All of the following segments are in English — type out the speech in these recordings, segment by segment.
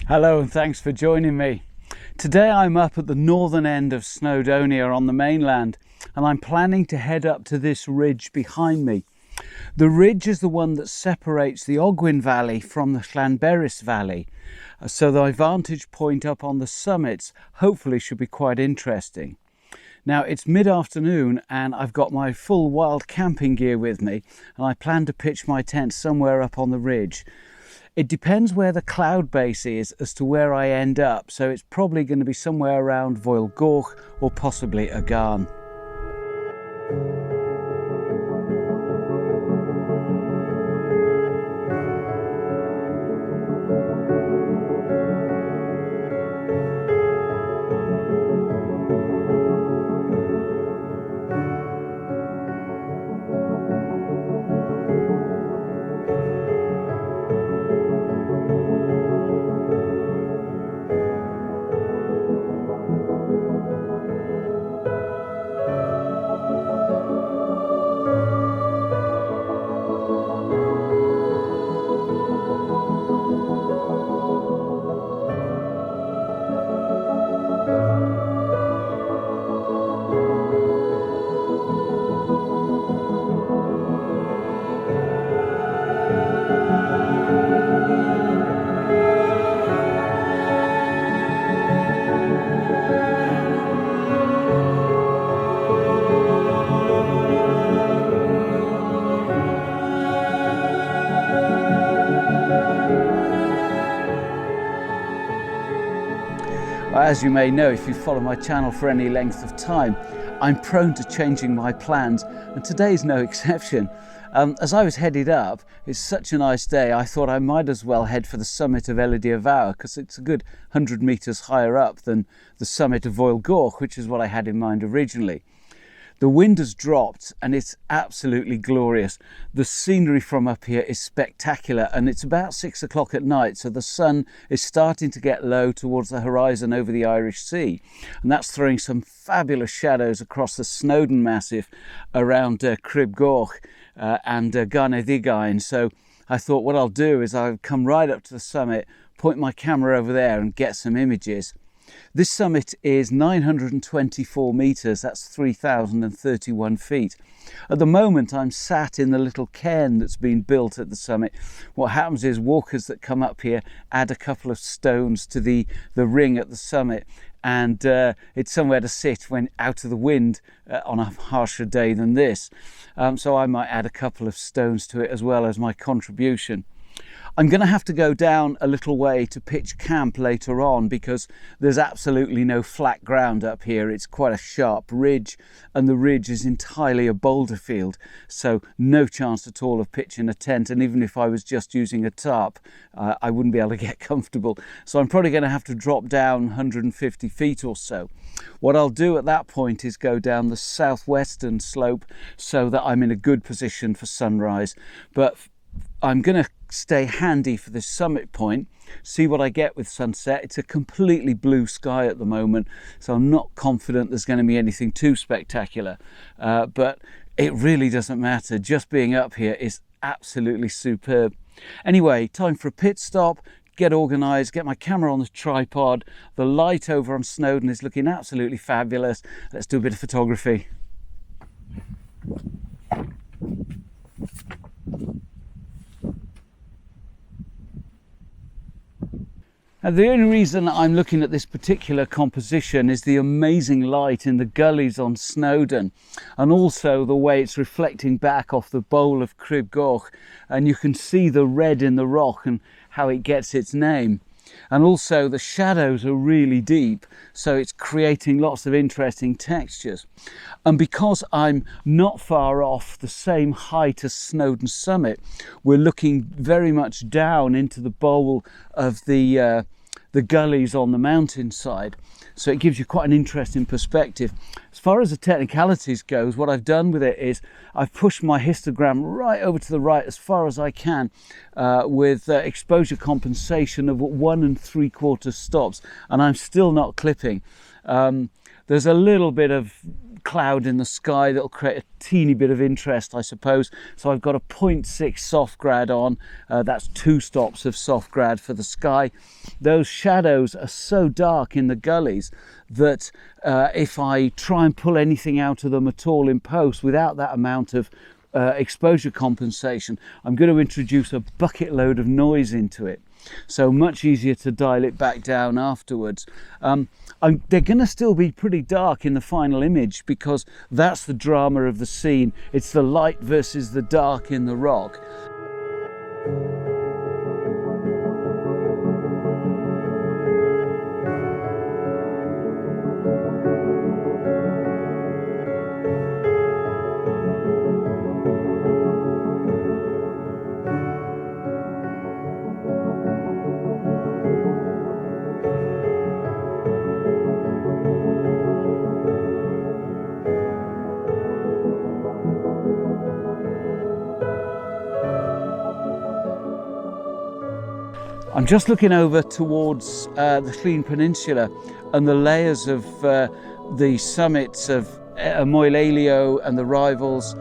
Hello and thanks for joining me. Today I'm up at the northern end of Snowdonia on the mainland, and I'm planning to head up to this ridge behind me. The ridge is the one that separates the Ogwen Valley from the Llanberis Valley, so the vantage point up on the summits hopefully should be quite interesting. Now it's mid-afternoon and I've got my full wild camping gear with me, and I plan to pitch my tent somewhere up on the ridge. It depends where the cloud base is as to where I end up, so it's probably going to be somewhere around Foel Goch or possibly a Garn. As you may know, if you follow my channel for any length of time, I'm prone to changing my plans, and today's no exception. As I was headed up, it's such a nice day, I thought I might as well head for the summit of Elidir Fawr, because it's a good 100 metres higher up than the summit of Foel Goch, which is what I had in mind originally. The wind has dropped and it's absolutely glorious. The scenery from up here is spectacular, and it's about 6 o'clock at night, so the sun is starting to get low towards the horizon over the Irish Sea, and that's throwing some fabulous shadows across the Snowdon massif around Foel Goch and Carneddau. So I thought what I'll do is I'll come right up to the summit, point my camera over there and get some images. This summit is 924 metres, that's 3,031 feet. At the moment I'm sat in the little cairn that's been built at the summit. What happens is walkers that come up here add a couple of stones to the ring at the summit, and it's somewhere to sit when out of the wind on a harsher day than this. So I might add a couple of stones to it as well as my contribution. I'm going to have to go down a little way to pitch camp later on, because there's absolutely no flat ground up here. It's quite a sharp ridge, and the ridge is entirely a boulder field, so no chance at all of pitching a tent, and even if I was just using a tarp, I wouldn't be able to get comfortable. So I'm probably going to have to drop down 150 feet or so. What I'll do at that point is go down the southwestern slope so that I'm in a good position for sunrise, but I'm going to stay handy for this summit point, see what I get with sunset. It's a completely blue sky at the moment, so I'm not confident there's going to be anything too spectacular, but it really doesn't matter. Just being up here is absolutely superb. Anyway, time for a pit stop, get organised, get my camera on the tripod. The light over on Snowdon is looking absolutely fabulous. Let's do a bit of photography. Now, the only reason I'm looking at this particular composition is the amazing light in the gullies on Snowdon, and also the way it's reflecting back off the bowl of Foel Goch, and you can see the red in the rock and how it gets its name. And also the shadows are really deep, so it's creating lots of interesting textures. And because I'm not far off the same height as Snowdon summit, we're looking very much down into the bowl of the gullies on the mountainside, so it gives you quite an interesting perspective. As far as the technicalities goes, what I've done with it is I've pushed my histogram right over to the right as far as I can, with exposure compensation of 1 3/4 stops, and I'm still not clipping. There's a little bit of cloud in the sky that'll create a teeny bit of interest, I suppose. So I've got a 0.6 soft grad on. That's 2 stops of soft grad for the sky. Those shadows are so dark in the gullies that if I try and pull anything out of them at all in post without that amount of exposure compensation, I'm going to introduce a bucket load of noise into it. So much easier to dial it back down afterwards. They're going to still be pretty dark in the final image because that's the drama of the scene. It's the light versus the dark in the rock. I'm just looking over towards the Llŷn Peninsular and the layers of the summits of Moel and the rivals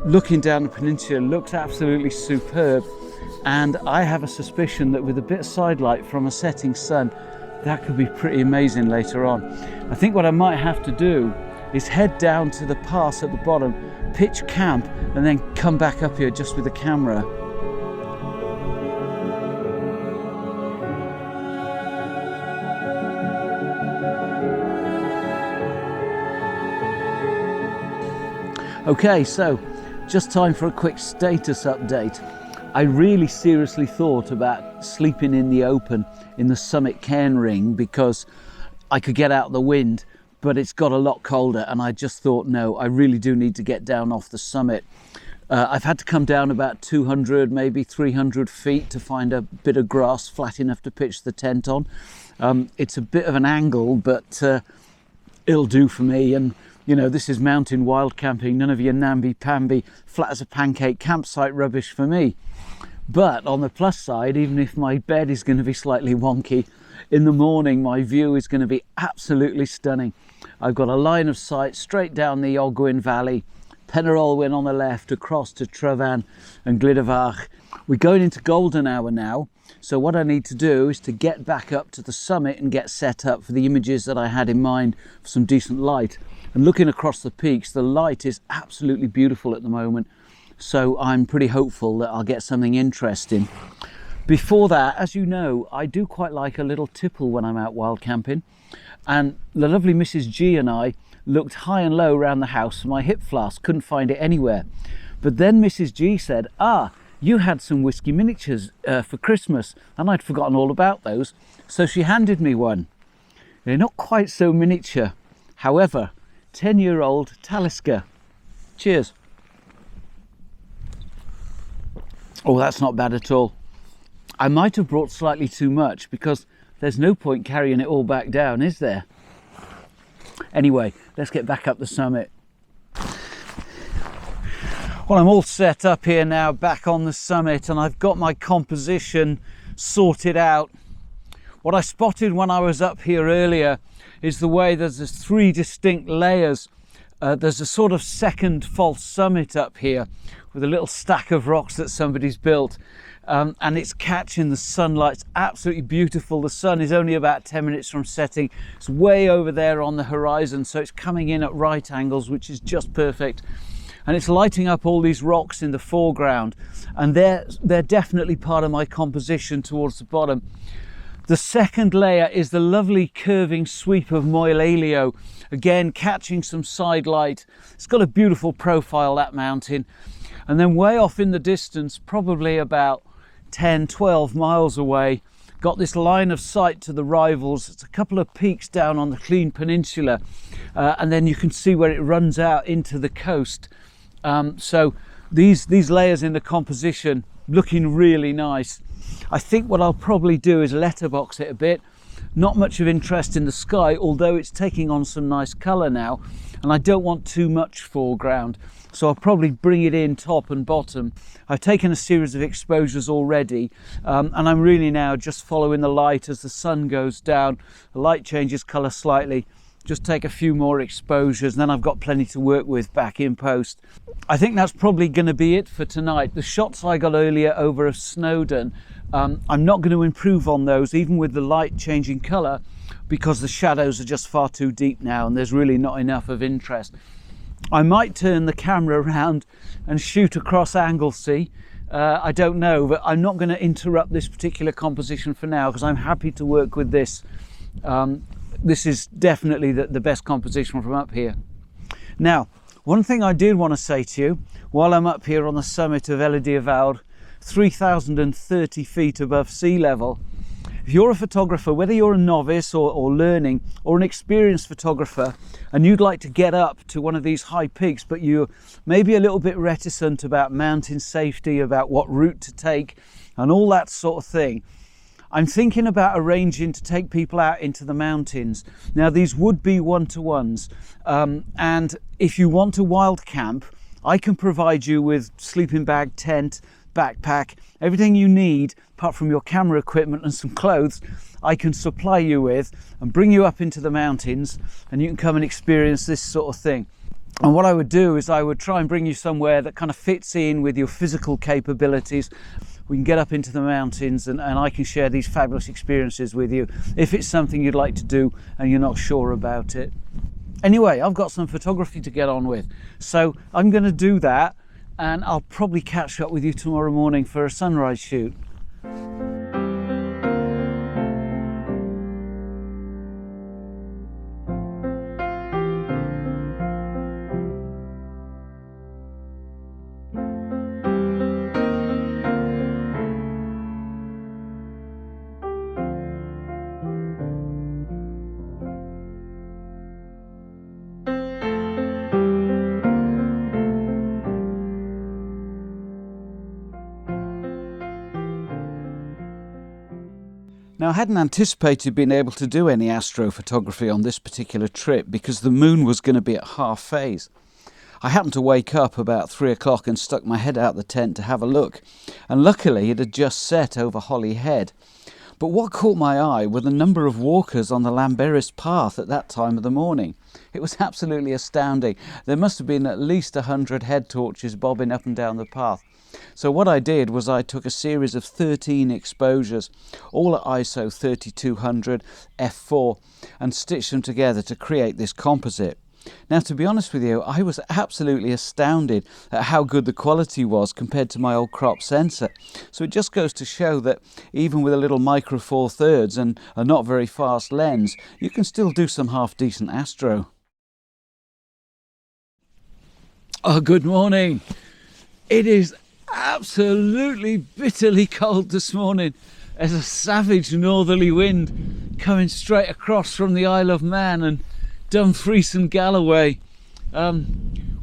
looking down the peninsula looks absolutely superb, and I have a suspicion that with a bit of sidelight from a setting sun that could be pretty amazing later on. I think what I might have to do is head down to the pass at the bottom, pitch camp, and then come back up here just with the camera. Okay, so just time for a quick status update. I really seriously thought about sleeping in the open in the summit cairn ring because I could get out the wind, but it's got a lot colder, and I just thought, no, I really do need to get down off the summit. I've had to come down about 200, maybe 300 feet to find a bit of grass flat enough to pitch the tent on. It's a bit of an angle, but it'll do for me. And you know, this is mountain wild camping, none of your namby-pamby, flat as a pancake campsite rubbish for me. But on the plus side, even if my bed is going to be slightly wonky, in the morning my view is going to be absolutely stunning. I've got a line of sight straight down the Ogwen Valley, Penarolwyn on the left, across to Tryfan and Glyders. We're going into golden hour now, so what I need to do is to get back up to the summit and get set up for the images that I had in mind for some decent light. And looking across the peaks, the light is absolutely beautiful at the moment, so I'm pretty hopeful that I'll get something interesting. Before that, as you know, I do quite like a little tipple when I'm out wild camping, and the lovely Mrs. G and I looked high and low around the house for my hip flask, couldn't find it anywhere. But then Mrs. G said, you had some whiskey miniatures for Christmas, and I'd forgotten all about those, so she handed me one. They're not quite so miniature, however, 10-year-old Talisker. Cheers. Oh, that's not bad at all. I might have brought slightly too much because there's no point carrying it all back down, is there? Anyway, let's get back up the summit. Well, I'm all set up here now, back on the summit, and I've got my composition sorted out. What I spotted when I was up here earlier is the way there's 3 distinct layers. There's a sort of second false summit up here with a little stack of rocks that somebody's built, and it's catching the sunlight. It's absolutely beautiful. The sun is only about 10 minutes from setting. It's way over there on the horizon, so it's coming in at right angles, which is just perfect. And it's lighting up all these rocks in the foreground, and they're definitely part of my composition towards the bottom. The second layer is the lovely curving sweep of Moel, again catching some side light. It's got a beautiful profile, that mountain. And then way off in the distance, probably about 10-12 miles away, got this line of sight to the rivals. It's a couple of peaks down on the Llŷn Peninsular, and then you can see where it runs out into the coast. So these layers in the composition looking really nice. I think what I'll probably do is letterbox it a bit. Not much of interest in the sky, although it's taking on some nice colour now, and I don't want too much foreground, so I'll probably bring it in top and bottom. I've taken a series of exposures already, and I'm really now just following the light as the sun goes down. The light changes colour slightly, just take a few more exposures, and then I've got plenty to work with back in post. I think that's probably going to be it for tonight. The shots I got earlier over of Snowdon, I'm not going to improve on those, even with the light changing colour, because the shadows are just far too deep now and there's really not enough of interest. I might turn the camera around and shoot across Anglesey. I don't know, but I'm not going to interrupt this particular composition for now because I'm happy to work with this. This is definitely the best composition from up here. Now, one thing I did want to say to you while I'm up here on the summit of Elidir Fawr, 3,030 feet above sea level, if you're a photographer, whether you're a novice or learning, or an experienced photographer, and you'd like to get up to one of these high peaks, but you're maybe a little bit reticent about mountain safety, about what route to take, and all that sort of thing, I'm thinking about arranging to take people out into the mountains. Now, these would be one-to-ones, and if you want a wild camp, I can provide you with sleeping bag, tent, backpack, everything you need apart from your camera equipment and some clothes. I can supply you with and bring you up into the mountains, and you can come and experience this sort of thing. And what I would do is I would try and bring you somewhere that kind of fits in with your physical capabilities. We can get up into the mountains and I can share these fabulous experiences with you if it's something you'd like to do and you're not sure about it. Anyway, I've got some photography to get on with, so I'm going to do that, and I'll probably catch up with you tomorrow morning for a sunrise shoot. Now, I hadn't anticipated being able to do any astrophotography on this particular trip because the moon was going to be at half phase. I happened to wake up about 3 o'clock and stuck my head out the tent to have a look, and luckily it had just set over Holly Head. But what caught my eye were the number of walkers on the Llanberis path at that time of the morning. It was absolutely astounding. There must have been at least 100 head torches bobbing up and down the path. So what I did was I took a series of 13 exposures, all at ISO 3200 f4, and stitched them together to create this composite. Now, to be honest with you, I was absolutely astounded at how good the quality was compared to my old crop sensor. So it just goes to show that even with a little micro four thirds and a not very fast lens, you can still do some half decent astro. Oh, good morning. It is absolutely bitterly cold this morning. There's a savage northerly wind coming straight across from the Isle of Man and Dumfries and Galloway,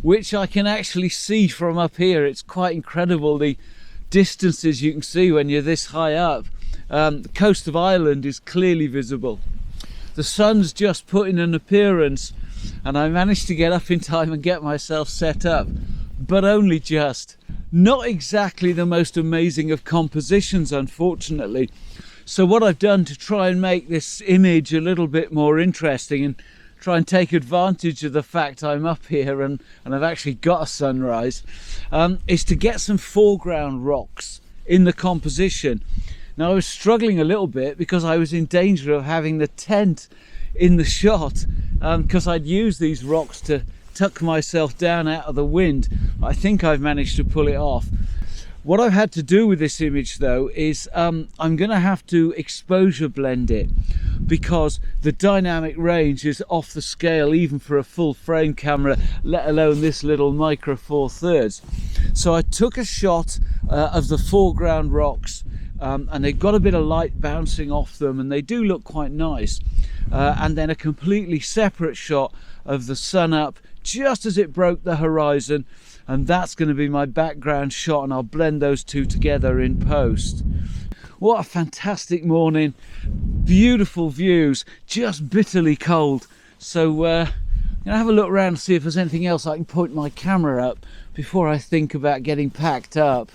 which I can actually see from up here. It's quite incredible the distances you can see when you're this high up. The coast of Ireland is clearly visible. The sun's just put in an appearance and I managed to get up in time and get myself set up, but only just. Not exactly the most amazing of compositions, unfortunately. So what I've done to try and make this image a little bit more interesting and try and take advantage of the fact I'm up here and I've actually got a sunrise, is to get some foreground rocks in the composition. Now, I was struggling a little bit because I was in danger of having the tent in the shot, because I'd used these rocks to tuck myself down out of the wind. I think I've managed to pull it off. What I've had to do with this image though is I'm going to have to exposure blend it because the dynamic range is off the scale even for a full frame camera, let alone this little micro four thirds. So I took a shot of the foreground rocks, and they've got a bit of light bouncing off them and they do look quite nice, and then a completely separate shot of the sun up just as it broke the horizon, and that's going to be my background shot, and I'll blend those two together in post. What a fantastic morning, beautiful views, just bitterly cold. So I'm going to have a look around and see if there's anything else I can point my camera up before I think about getting packed up.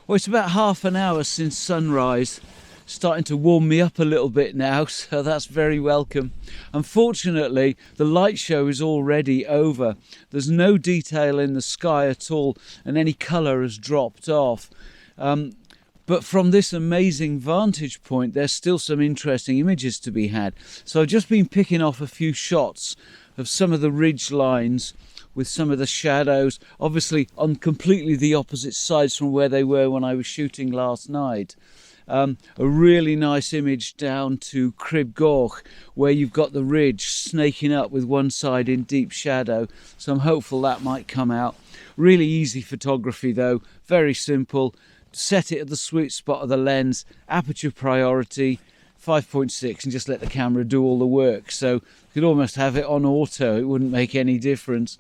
Well, it's about half an hour since sunrise. Starting to warm me up a little bit now, so that's very welcome. Unfortunately, the light show is already over. There's no detail in the sky at all, and any colour has dropped off. But from this amazing vantage point, there's still some interesting images to be had. So I've just been picking off a few shots of some of the ridge lines with some of the shadows, obviously on completely the opposite sides from where they were when I was shooting last night. A really nice image down to Foel Goch, where you've got the ridge snaking up with one side in deep shadow. So I'm hopeful that might come out. Really easy photography though, very simple. Set it at the sweet spot of the lens, aperture priority, 5.6, and just let the camera do all the work. So you could almost have it on auto, it wouldn't make any difference.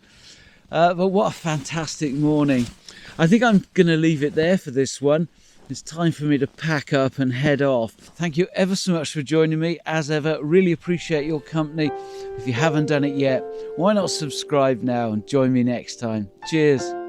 But what a fantastic morning. I think I'm going to leave it there for this one. It's time for me to pack up and head off. Thank you ever so much for joining me. As ever, really appreciate your company. If you haven't done it yet, why not subscribe now and join me next time. Cheers.